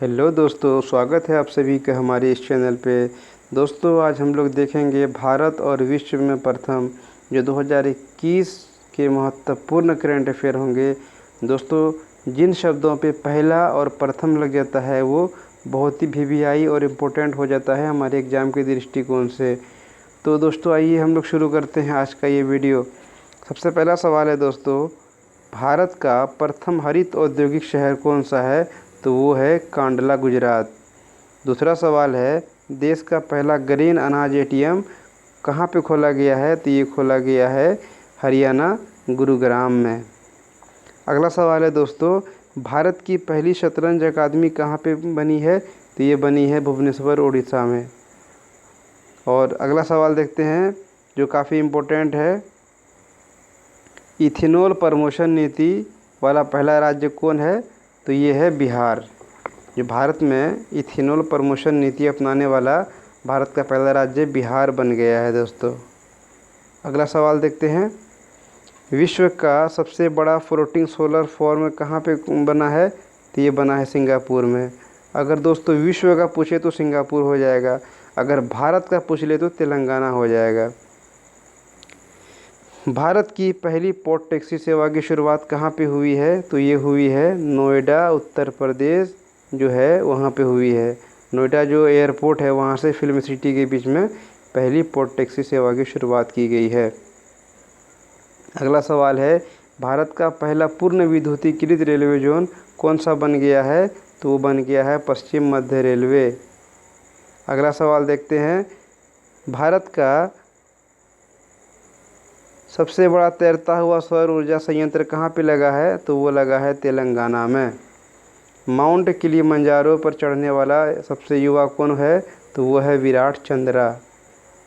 Hello दोस्तों, स्वागत है आप सभी का हमारे इस चैनल पे। दोस्तों, आज हम लोग देखेंगे भारत और विश्व में प्रथम जो 2021 के महत्वपूर्ण करंट अफेयर होंगे। दोस्तों, जिन शब्दों पे पहला और प्रथम लग जाता है वो बहुत ही वीवीआई और इम्पोर्टेंट हो जाता है हमारे एग्ज़ाम के दृष्टिकोण से। तो दोस्तों, आइए हम लोग शुरू करते हैं आज का ये वीडियो। सबसे पहला सवाल है दोस्तों, भारत का प्रथम हरित औद्योगिक शहर कौन सा है? तो वो है कांडला, गुजरात। दूसरा सवाल है, देश का पहला ग्रेन अनाज एटीएम कहाँ पे खोला गया है? तो ये खोला गया है हरियाणा, गुरुग्राम में। अगला सवाल है दोस्तों, भारत की पहली शतरंज अकादमी कहाँ पे बनी है? तो ये बनी है भुवनेश्वर, उड़ीसा में। और अगला सवाल देखते हैं जो काफ़ी इम्पोर्टेंट है, इथेनॉल प्रमोशन नीति वाला पहला राज्य कौन है? तो ये है बिहार। जो भारत में इथेनॉल प्रमोशन नीति अपनाने वाला भारत का पहला राज्य बिहार बन गया है दोस्तों। अगला सवाल देखते हैं, विश्व का सबसे बड़ा फ्लोटिंग सोलर फार्म कहाँ पे बना है? तो ये बना है सिंगापुर में। अगर दोस्तों विश्व का पूछे तो सिंगापुर हो जाएगा, अगर भारत का पूछ ले तो तेलंगाना हो जाएगा। भारत की पहली पोर्ट टैक्सी सेवा की शुरुआत कहाँ पे हुई है? तो ये हुई है नोएडा, उत्तर प्रदेश जो है वहाँ पे हुई है। नोएडा जो एयरपोर्ट है वहाँ से फिल्म सिटी के बीच में पहली पोर्ट टैक्सी सेवा की शुरुआत की गई है। अगला सवाल है, भारत का पहला पूर्ण विद्युतीकृत रेलवे जोन कौन सा बन गया है? तो वो बन गया है पश्चिम मध्य रेलवे। अगला सवाल देखते हैं, भारत का सबसे बड़ा तैरता हुआ सौर ऊर्जा संयंत्र कहाँ पे लगा है? तो वो लगा है तेलंगाना में। माउंट किलिमंजारो पर चढ़ने वाला सबसे युवा कौन है? तो वो है विराट चंद्रा।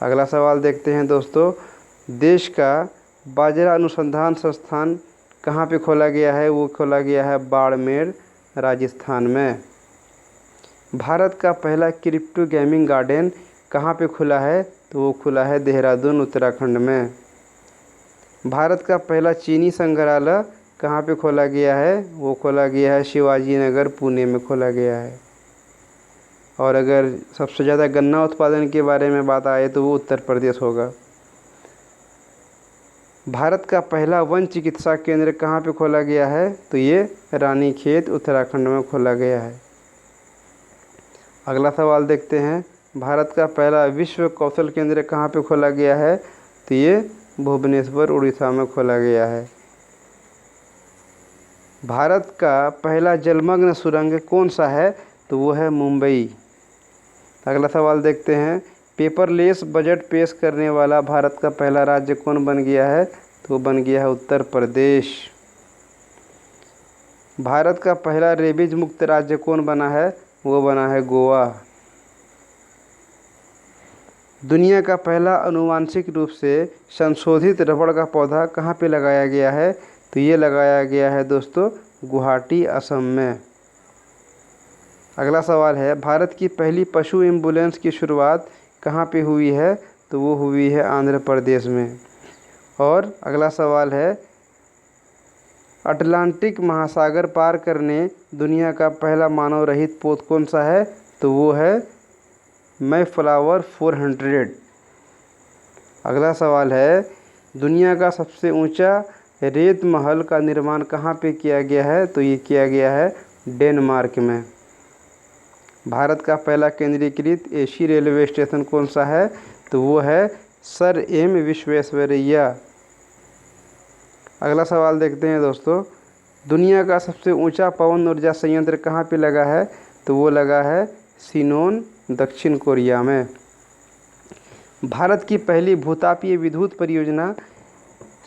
अगला सवाल देखते हैं दोस्तों, देश का बाजरा अनुसंधान संस्थान कहाँ पे खोला गया है? वो खोला गया है बाड़मेर, राजस्थान में। भारत का पहला क्रिप्टो गेमिंग गार्डन कहाँ पे खुला है? तो वो खुला है देहरादून, उत्तराखंड में। भारत का पहला चीनी संग्रहालय कहाँ पे खोला गया है? वो खोला गया है शिवाजी नगर, पुणे में खोला गया है। और अगर सबसे ज़्यादा गन्ना उत्पादन के बारे में बात आए तो वो उत्तर प्रदेश होगा। भारत का पहला वन चिकित्सा केंद्र कहाँ पे खोला गया है? तो ये रानीखेत, उत्तराखंड में खोला गया है। अगला सवाल देखते हैं, भारत का पहला विश्व कौशल केंद्र कहाँ पे खोला गया है? तो ये भुवनेश्वर, उड़ीसा में खोला गया है। भारत का पहला जलमग्न सुरंग कौन सा है? तो वो है मुंबई। अगला सवाल देखते हैं, पेपरलेस बजट पेश करने वाला भारत का पहला राज्य कौन बन गया है? तो वो बन गया है उत्तर प्रदेश। भारत का पहला रेबीज मुक्त राज्य कौन बना है? वो बना है गोवा। दुनिया का पहला आनुवांशिक रूप से संशोधित रबड़ का पौधा कहाँ पे लगाया गया है? तो ये लगाया गया है दोस्तों गुवाहाटी, असम में। अगला सवाल है, भारत की पहली पशु एम्बुलेंस की शुरुआत कहाँ पे हुई है? तो वो हुई है आंध्र प्रदेश में। और अगला सवाल है, अटलांटिक महासागर पार करने दुनिया का पहला मानव रहित पोत कौन सा है? तो वो है मैफ्लावर 400। अगला सवाल है, दुनिया का सबसे ऊंचा रेत महल का निर्माण कहाँ पे किया गया है? तो ये किया गया है डेनमार्क में। भारत का पहला केंद्रीकृत एसी रेलवे स्टेशन कौन सा है? तो वो है सर एम विश्वेश्वरैया। अगला सवाल देखते हैं दोस्तों, दुनिया का सबसे ऊंचा पवन ऊर्जा संयंत्र कहाँ पे लगा है? तो वो लगा है सिनोन, दक्षिण कोरिया में। भारत की पहली भूतापीय विद्युत परियोजना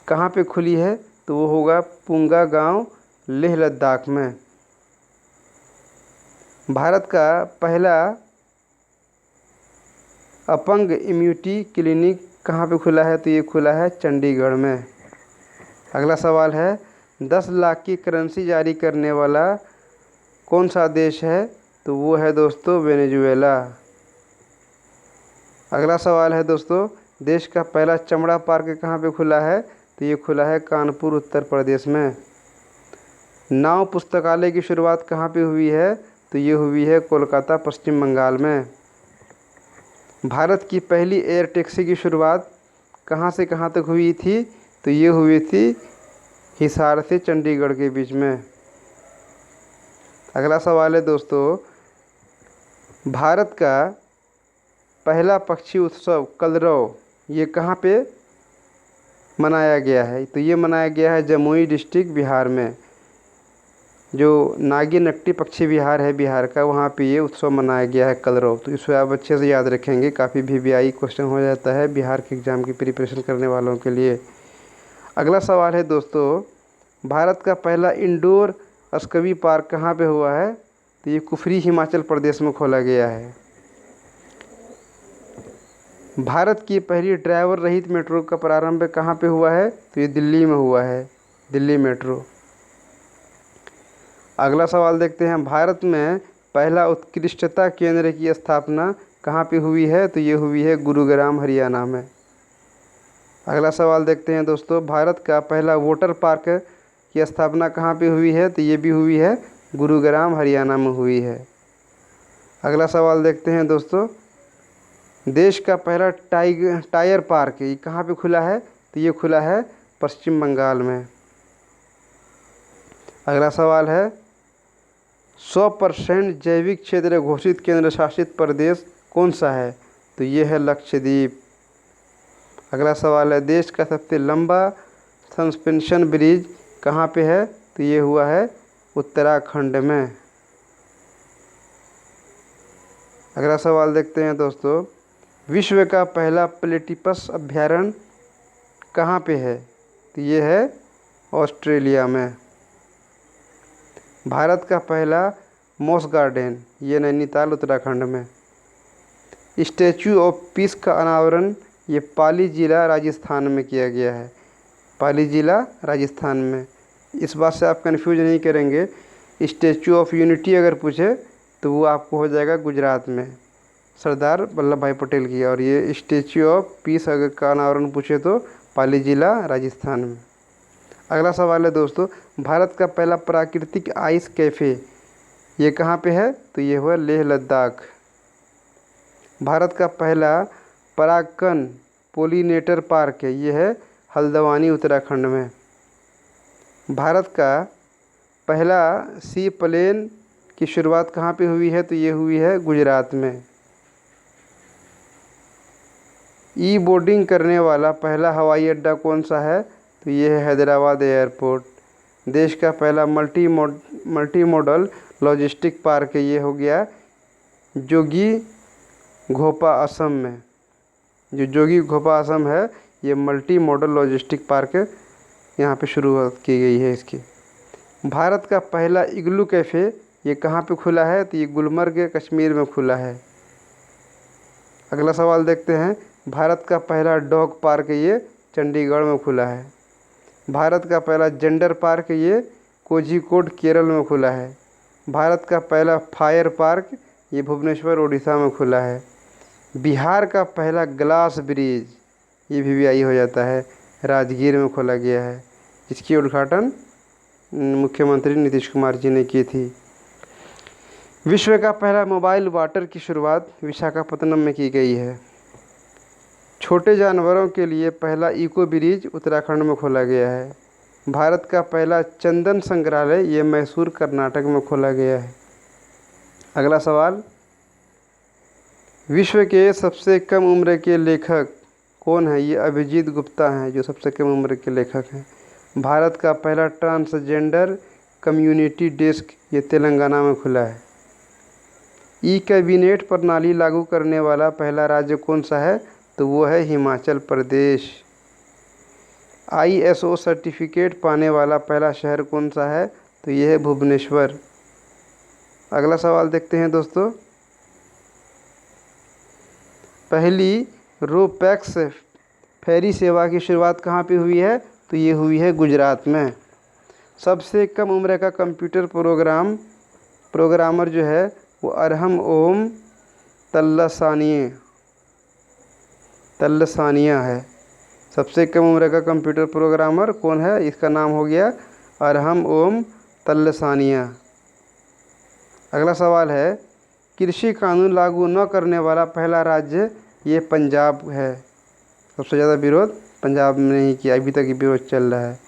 कहाँ पे खुली है? तो वो होगा पुंगा गांव, लेह लद्दाख में। भारत का पहला अपंग इम्यूनिटी क्लिनिक कहाँ पे खुला है? तो ये खुला है चंडीगढ़ में। अगला सवाल है, 10 लाख की करेंसी जारी करने वाला कौन सा देश है? तो वो है दोस्तों वेनेजुएला। अगला सवाल है दोस्तों, देश का पहला चमड़ा पार्क कहाँ पे खुला है? तो ये खुला है कानपुर, उत्तर प्रदेश में। नाव पुस्तकालय की शुरुआत कहाँ पे हुई है? तो ये हुई है कोलकाता पश्चिम बंगाल में। भारत की पहली एयर टैक्सी की शुरुआत कहाँ से कहाँ तक हुई थी? तो ये हुई थी हिसार से चंडीगढ़ के बीच में। अगला सवाल है दोस्तों, भारत का पहला पक्षी उत्सव कलरव ये कहाँ पे मनाया गया है? तो ये मनाया गया है जमुई डिस्ट्रिक्ट बिहार में। जो नागीनट्टी पक्षी विहार है बिहार का, वहाँ पे ये उत्सव मनाया गया है कलरव। तो इसे आप अच्छे से याद रखेंगे, काफ़ी वीवीआई क्वेश्चन हो जाता है बिहार के एग्ज़ाम की प्रिपरेशन करने वालों के लिए। अगला सवाल है दोस्तों, भारत का पहला इंडोर स्कवी पार्क कहाँ पे हुआ है? तो ये कुफरी हिमाचल प्रदेश में खोला गया है। भारत की पहली ड्राइवर रहित मेट्रो का प्रारंभ कहाँ पे हुआ है? तो ये दिल्ली में हुआ है, दिल्ली मेट्रो। अगला सवाल देखते हैं, भारत में पहला उत्कृष्टता केंद्र की स्थापना कहाँ पे हुई है? तो ये हुई है गुरुग्राम हरियाणा में। अगला सवाल देखते हैं दोस्तों, भारत का पहला वाटर पार्क की स्थापना कहाँ पे हुई है? तो ये भी हुई है गुरुग्राम हरियाणा में हुई है। अगला सवाल देखते हैं दोस्तों, देश का पहला टायर पार्क ये कहाँ पे खुला है? तो ये खुला है पश्चिम बंगाल में। अगला सवाल है, 100% जैविक क्षेत्र घोषित केंद्र शासित प्रदेश कौन सा है? तो ये है लक्षद्वीप। अगला सवाल है, देश का सबसे लंबा सस्पेंशन ब्रिज कहाँ पे है? तो ये हुआ है उत्तराखंड में। अगला सवाल देखते हैं दोस्तों, विश्व का पहला प्लेटिपस अभयारण्य कहाँ पे है? तो ये है ऑस्ट्रेलिया में। भारत का पहला मॉस गार्डन ये नैनीताल उत्तराखंड में। स्टैचू ऑफ पीस का अनावरण ये पाली ज़िला राजस्थान में किया गया है, पाली ज़िला राजस्थान में। इस बात से आप कंफ्यूज नहीं करेंगे, स्टैचू ऑफ यूनिटी अगर पूछे तो वो आपको हो जाएगा गुजरात में, सरदार वल्लभ भाई पटेल की। और ये स्टैचू ऑफ पीस अगर का अनावरण पूछे तो पाली ज़िला राजस्थान में। अगला सवाल है दोस्तों, भारत का पहला प्राकृतिक आइस कैफ़े ये कहाँ पे है? तो ये हुआ लेह लद्दाख। भारत का पहला परागकण पोलिनेटर पार्क है, ये है हल्द्वानी उत्तराखंड में। भारत का पहला सी प्लेन की शुरुआत कहाँ पे हुई है? तो ये हुई है गुजरात में। ई बोर्डिंग करने वाला पहला हवाई अड्डा कौन सा है? तो ये है हैदराबाद एयरपोर्ट। देश का पहला मल्टी मॉडल लॉजिस्टिक पार्क है, ये हो गया जोगी घोपा असम में। जो जोगी घोपा असम है ये मल्टी मॉडल लॉजिस्टिक पार्क यहाँ पे शुरुआत की गई है इसकी। भारत का पहला इग्लू कैफ़े ये कहाँ पे खुला है? तो ये गुलमर्ग कश्मीर में खुला है। अगला सवाल देखते हैं, भारत का पहला डॉग पार्क ये चंडीगढ़ में खुला है। भारत का पहला जेंडर पार्क ये कोझिकोड केरल में खुला है। भारत का पहला फायर पार्क ये भुवनेश्वर उड़ीसा में खुला है। बिहार का पहला ग्लास ब्रिज ये वीवीआई हो जाता है, राजगीर में खोला गया है, जिसकी उद्घाटन मुख्यमंत्री नीतीश कुमार जी ने की थी। विश्व का पहला मोबाइल वाटर की शुरुआत विशाखापत्तनम में की गई है। छोटे जानवरों के लिए पहला इको ब्रिज उत्तराखंड में खोला गया है। भारत का पहला चंदन संग्रहालय ये मैसूर कर्नाटक में खोला गया है। अगला सवाल, विश्व के सबसे कम उम्र के लेखक कौन है? ये अभिजीत गुप्ता हैं जो सबसे कम उम्र के लेखक हैं। भारत का पहला ट्रांसजेंडर कम्युनिटी डेस्क ये तेलंगाना में खुला है। ई कैबिनेट प्रणाली लागू करने वाला पहला राज्य कौन सा है? तो वो है हिमाचल प्रदेश। ISO सर्टिफिकेट पाने वाला पहला शहर कौन सा है? तो ये है भुवनेश्वर। अगला सवाल देखते हैं दोस्तों, पहली रोपैक्स फेरी सेवा की शुरुआत कहाँ पे हुई है? तो ये हुई है गुजरात में। सबसे कम उम्र का कंप्यूटर प्रोग्रामर जो है वो अरहम ओम तल्लसानिया है। सबसे कम उम्र का कंप्यूटर प्रोग्रामर कौन है? इसका नाम हो गया अरहम ओम तल्लसानिया। अगला सवाल है, कृषि कानून लागू न करने वाला पहला राज्य, ये पंजाब है। सबसे ज़्यादा विरोध पंजाब ने ही किया, अभी तक विरोध चल रहा है।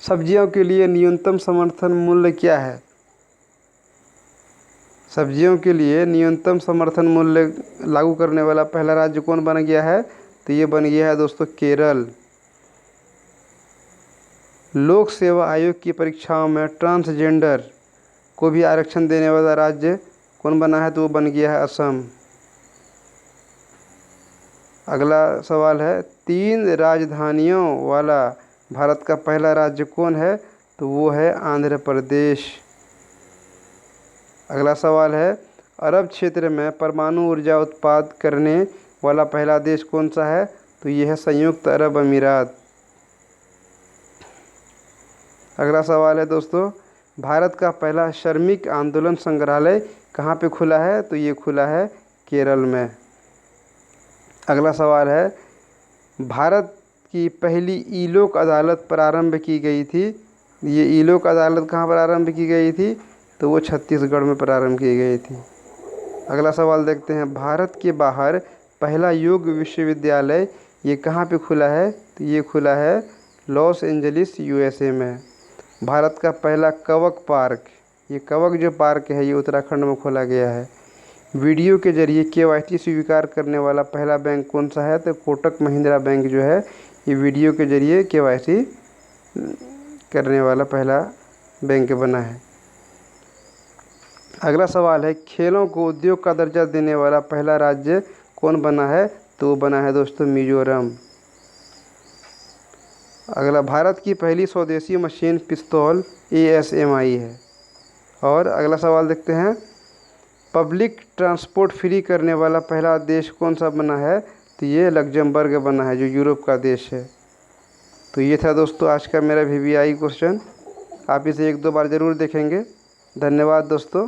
सब्जियों के लिए न्यूनतम समर्थन मूल्य क्या है? सब्जियों के लिए न्यूनतम समर्थन मूल्य लागू करने वाला पहला राज्य कौन बन गया है? तो ये बन गया है दोस्तों केरल। लोक सेवा आयोग की परीक्षाओं में ट्रांसजेंडर को भी आरक्षण देने वाला राज्य कौन बना है? तो वो बन गया है असम। अगला सवाल है, 3 राजधानियों वाला भारत का पहला राज्य कौन है? तो वो है आंध्र प्रदेश। अगला सवाल है, अरब क्षेत्र में परमाणु ऊर्जा उत्पादन करने वाला पहला देश कौन सा है? तो ये है संयुक्त अरब अमीरात। अगला सवाल है दोस्तों, भारत का पहला श्रमिक आंदोलन संग्रहालय कहाँ पे खुला है? तो ये खुला है केरल में। अगला सवाल है, भारत की पहली ई लोक अदालत प्रारंभ की गई थी। ये ई लोक अदालत कहाँ प्रारंभ की गई थी? तो वो छत्तीसगढ़ में प्रारंभ की गई थी। अगला सवाल देखते हैं, भारत के बाहर पहला योग विश्वविद्यालय ये कहाँ पे खुला है? तो ये खुला है लॉस एंजलिस यूएसए में। भारत का पहला कवक पार्क, ये कवक जो पार्क है ये उत्तराखंड में खोला गया है। वीडियो के जरिए केवाईसी स्वीकार करने वाला पहला बैंक कौन सा है? तो कोटक महिंद्रा बैंक जो है ये वीडियो के जरिए केवाईसी करने वाला पहला बैंक बना है। अगला सवाल है, खेलों को उद्योग का दर्जा देने वाला पहला राज्य कौन बना है? तो वो बना है दोस्तों मिजोरम। अगला, भारत की पहली स्वदेशी मशीन पिस्तौल ASMI है। और अगला सवाल देखते हैं, पब्लिक ट्रांसपोर्ट फ्री करने वाला पहला देश कौन सा बना है? तो ये लग्जमबर्ग बना है जो यूरोप का देश है। तो ये था दोस्तों आज का मेरा VVI क्वेश्चन। आप इसे 1-2 बार ज़रूर देखेंगे। धन्यवाद दोस्तों।